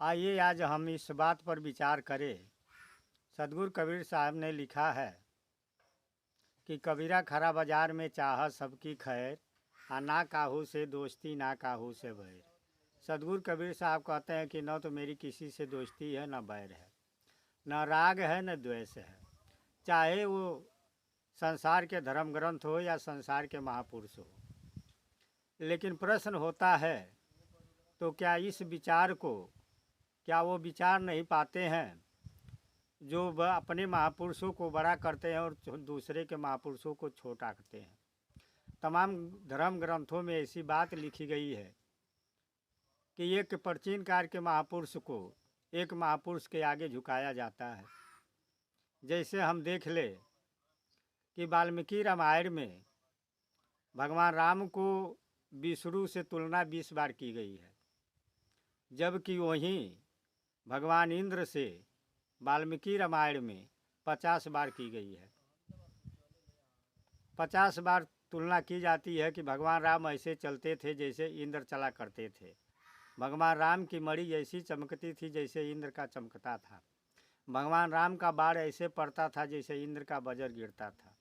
आइए आज हम इस बात पर विचार करें। सदगुरु कबीर साहब ने लिखा है कि कबीरा खरा बाजार में चाह सबकी खैर, आ ना काहू से दोस्ती ना काहू से बैर। सदगुरु कबीर साहब कहते हैं कि न तो मेरी किसी से दोस्ती है न बैर है, न राग है न द्वेष है, चाहे वो संसार के धर्म ग्रंथ हो या संसार के महापुरुष हो। लेकिन प्रश्न होता है तो क्या इस विचार को वो विचार नहीं पाते हैं जो अपने महापुरुषों को बड़ा करते हैं और दूसरे के महापुरुषों को छोटा करते हैं। तमाम धर्म ग्रंथों में ऐसी बात लिखी गई है कि एक प्राचीन काल के महापुरुष को एक महापुरुष के आगे झुकाया जाता है। जैसे हम देख ले कि वाल्मीकि रामायण में भगवान राम को विष्णु से तुलना 20 बार की गई है, जबकि वहीं भगवान इंद्र से वाल्मीकि रामायण में 50 बार की गई है। 50 बार तुलना की जाती है कि भगवान राम ऐसे चलते थे जैसे इंद्र चला करते थे। भगवान राम की मणि ऐसी चमकती थी जैसे इंद्र का चमकता था। भगवान राम का बाण ऐसे पड़ता था जैसे इंद्र का वज्र गिरता था।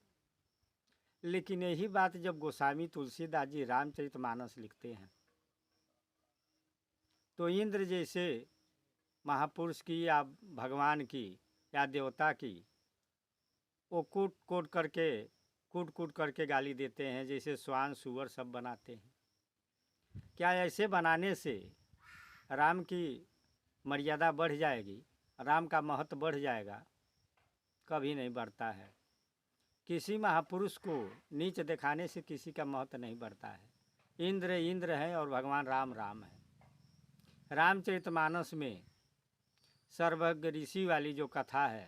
लेकिन यही बात जब गोस्वामी तुलसीदास जी रामचरितमानस लिखते हैं तो इंद्र जैसे महापुरुष की या भगवान की या देवता की वो कूट कूट करके गाली देते हैं, जैसे श्वान सूअर सब बनाते हैं। क्या ऐसे बनाने से राम की मर्यादा बढ़ जाएगी, राम का महत्व बढ़ जाएगा? कभी नहीं बढ़ता है। किसी महापुरुष को नीच दिखाने से किसी का महत्व नहीं बढ़ता है। इंद्र इंद्र है और भगवान राम राम है। रामचरितमानस में सर्वज्ञ ऋषि वाली जो कथा है,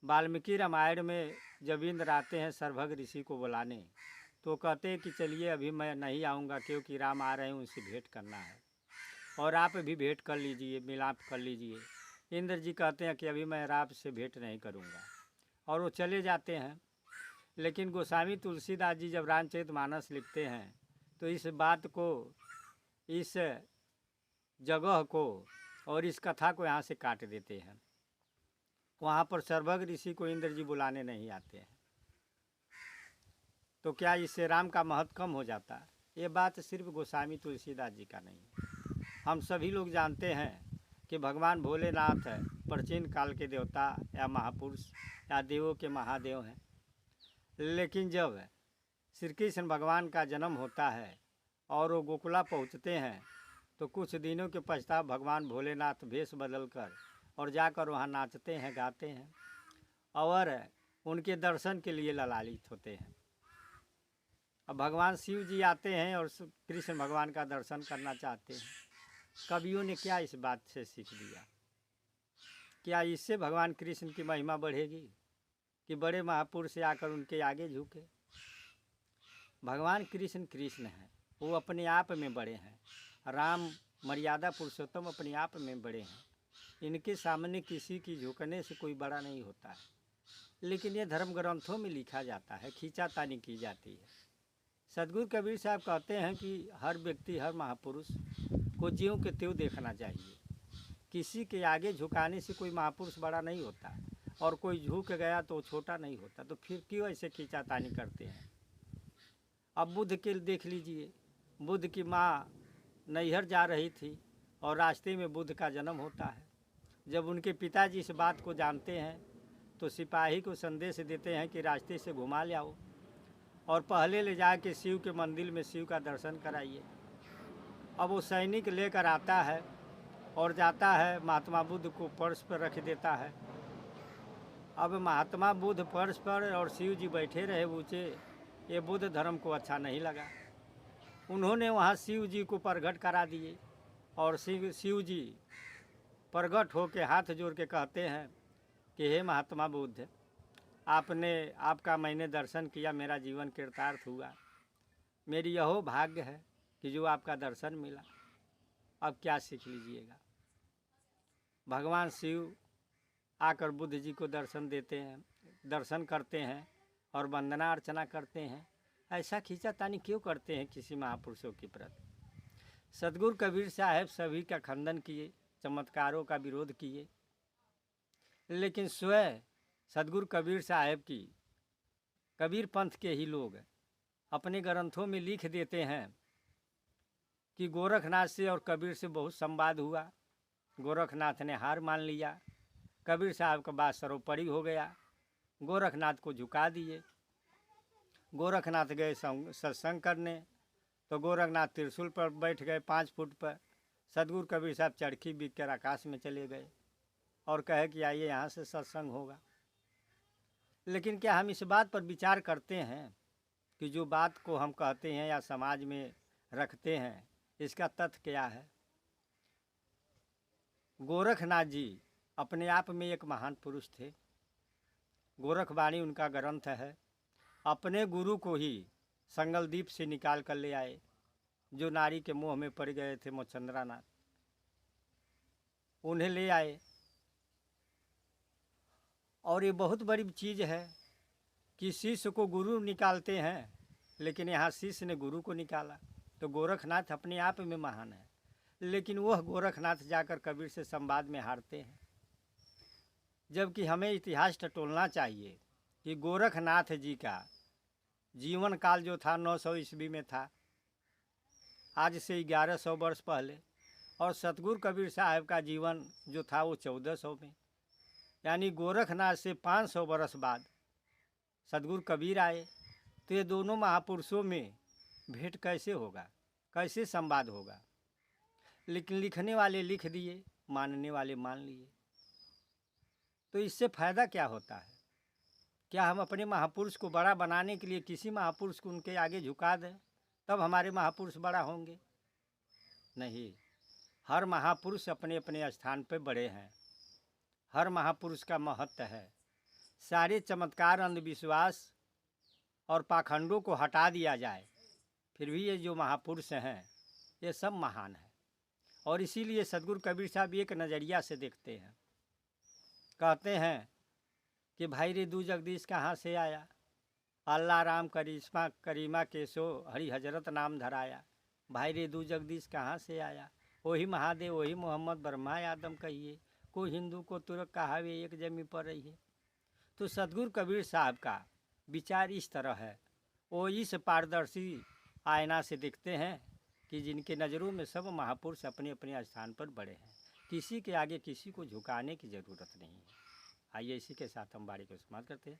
वाल्मीकि रामायण में जब इंद्र आते हैं सर्वज्ञ ऋषि को बुलाने तो कहते हैं कि चलिए अभी मैं नहीं आऊँगा क्योंकि राम आ रहे हैं, उनसे भेंट करना है और आप भी भेंट कर लीजिए, मिलाप कर लीजिए। इंद्र जी कहते हैं कि अभी मैं राम से भेंट नहीं करूँगा और वो चले जाते हैं। लेकिन गोस्वामी तुलसीदास जी जब रामचरितमानस लिखते हैं तो इस बात को, इस जगह को और इस कथा को यहाँ से काट देते हैं। वहाँ पर सर्वज्ञ ऋषि को इंद्र जी बुलाने नहीं आते हैं। तो क्या इससे राम का महत्व कम हो जाता? ये बात सिर्फ गोस्वामी तुलसीदास जी का नहीं, हम सभी लोग जानते हैं कि भगवान भोलेनाथ है, प्राचीन काल के देवता या महापुरुष या देवों के महादेव हैं। लेकिन जब श्री कृष्ण भगवान का जन्म होता है और वो गोकुला पहुँचते हैं तो कुछ दिनों के पश्चात भगवान भोलेनाथ भेष बदलकर और जाकर वहाँ नाचते हैं, गाते हैं और उनके दर्शन के लिए ललायित होते हैं। अब भगवान शिव जी आते हैं और कृष्ण भगवान का दर्शन करना चाहते हैं। कवियों ने क्या इस बात से सीख दिया? क्या इससे भगवान कृष्ण की महिमा बढ़ेगी कि बड़े महापुरुष से आकर उनके आगे झुके? भगवान कृष्ण कृष्ण हैं, वो अपने आप में बड़े हैं। राम मर्यादा पुरुषोत्तम अपने आप में बड़े हैं। इनके सामने किसी की झुकने से कोई बड़ा नहीं होता है। लेकिन ये धर्म ग्रंथों में लिखा जाता है, खींचातानी की जाती है। सदगुरु कबीर साहब कहते हैं कि हर व्यक्ति, हर महापुरुष को ज्यों के त्यों देखना चाहिए। किसी के आगे झुकाने से कोई महापुरुष बड़ा नहीं होता और कोई झुक गया तो छोटा नहीं होता। तो फिर क्यों ऐसे खींचातानी करते हैं? अब बुद्ध के देख लीजिए, बुद्ध की माँ नैहर जा रही थी और रास्ते में बुद्ध का जन्म होता है। जब उनके पिताजी इस बात को जानते हैं तो सिपाही को संदेश देते हैं कि रास्ते से घुमा ले आओ और पहले ले जा के शिव के मंदिर में शिव का दर्शन कराइए। अब वो सैनिक लेकर आता है और जाता है, महात्मा बुद्ध को फर्श पर रख देता है। अब महात्मा बुद्ध फर्श पर और शिव जी बैठे रहे ऊँचे। ये बुद्ध धर्म को अच्छा नहीं लगा। उन्होंने वहाँ शिव जी को प्रगट करा दिए और शिव जी प्रगट होकर हाथ जोड़ के कहते हैं कि हे महात्मा बुद्ध, आपका मैंने दर्शन किया, मेरा जीवन कृतार्थ हुआ। मेरी यहो भाग्य है कि जो आपका दर्शन मिला। अब क्या सीख लीजिएगा? भगवान शिव आकर बुद्ध जी को दर्शन देते हैं, दर्शन करते हैं और वंदना अर्चना करते हैं। ऐसा खींचातानी क्यों करते हैं किसी महापुरुषों के प्रति? सदगुरु कबीर साहब सभी का खंडन किए चमत्कारों का विरोध किए, लेकिन स्वयं सदगुरु कबीर साहब की कबीर पंथ के ही लोग अपने ग्रंथों में लिख देते हैं कि गोरखनाथ से और कबीर से बहुत संवाद हुआ। गोरखनाथ ने हार मान लिया, कबीर साहब का बात सर्वोपरि हो गया, गोरखनाथ को झुका दिए। गोरखनाथ गए सत्संग करने, तो गोरखनाथ त्रिशूल पर बैठ गए 5 फुट पर। सदगुरु कबीर साहब चरखी बिक कर आकाश में चले गए और कहे कि आइए यहाँ से सत्संग होगा। लेकिन क्या हम इस बात पर विचार करते हैं कि जो बात को हम कहते हैं या समाज में रखते हैं, इसका तथ्य क्या है? गोरखनाथ जी अपने आप में एक महान पुरुष थे। गोरखवाणी उनका ग्रंथ है। अपने गुरु को ही संगलदीप से निकाल कर ले आए, जो नारी के मोह में पड़ गए थे मोचंद्रानाथ, उन्हें ले आए। और ये बहुत बड़ी चीज़ है कि शिष्य को गुरु निकालते हैं, लेकिन यहाँ शिष्य ने गुरु को निकाला। तो गोरखनाथ अपने आप में महान है, लेकिन वह गोरखनाथ जाकर कबीर से संवाद में हारते हैं। जबकि हमें इतिहास टटोलना चाहिए कि गोरखनाथ जी का जीवन काल जो था 900 ईस्वी में था, आज से 1100 वर्ष पहले, और सतगुरु कबीर साहब का जीवन जो था वो 1400 में, यानी गोरखनाथ से 500 वर्ष बाद सतगुरु कबीर आए। तो ये दोनों महापुरुषों में भेंट कैसे होगा, कैसे संवाद होगा? लेकिन लिखने वाले लिख दिए, मानने वाले मान लिए। तो इससे फ़ायदा क्या होता है? क्या हम अपने महापुरुष को बड़ा बनाने के लिए किसी महापुरुष को उनके आगे झुका दें तब हमारे महापुरुष बड़ा होंगे? नहीं, हर महापुरुष अपने अपने स्थान पर बड़े हैं। हर महापुरुष का महत्व है। सारे चमत्कार, अंधविश्वास और पाखंडों को हटा दिया जाए, फिर भी ये जो महापुरुष हैं ये सब महान हैं। और इसीलिए सतगुरु कबीर साहब एक नज़रिया से देखते हैं। कहते हैं कि भाई रे दू जगदीश कहाँ से आया, अल्लाह राम करिश्मा करीमा केशो हरि हजरत नाम धराया। भाई रे दू जगदीश कहाँ से आया, वही महादेव वही मोहम्मद ब्रह्मा आदम कहिए, कोई हिंदू को तुर्क कहावे एक जमी पर रही है। तो सतगुरु कबीर साहब का विचार इस तरह है। वो इस पारदर्शी आईना से देखते हैं कि जिनके नज़रों में सब महापुरुष अपने अपने स्थान पर बड़े हैं, किसी के आगे किसी को झुकाने की ज़रूरत नहीं है। आइए इसी के साथ हम बारी को समाप्त करते हैं।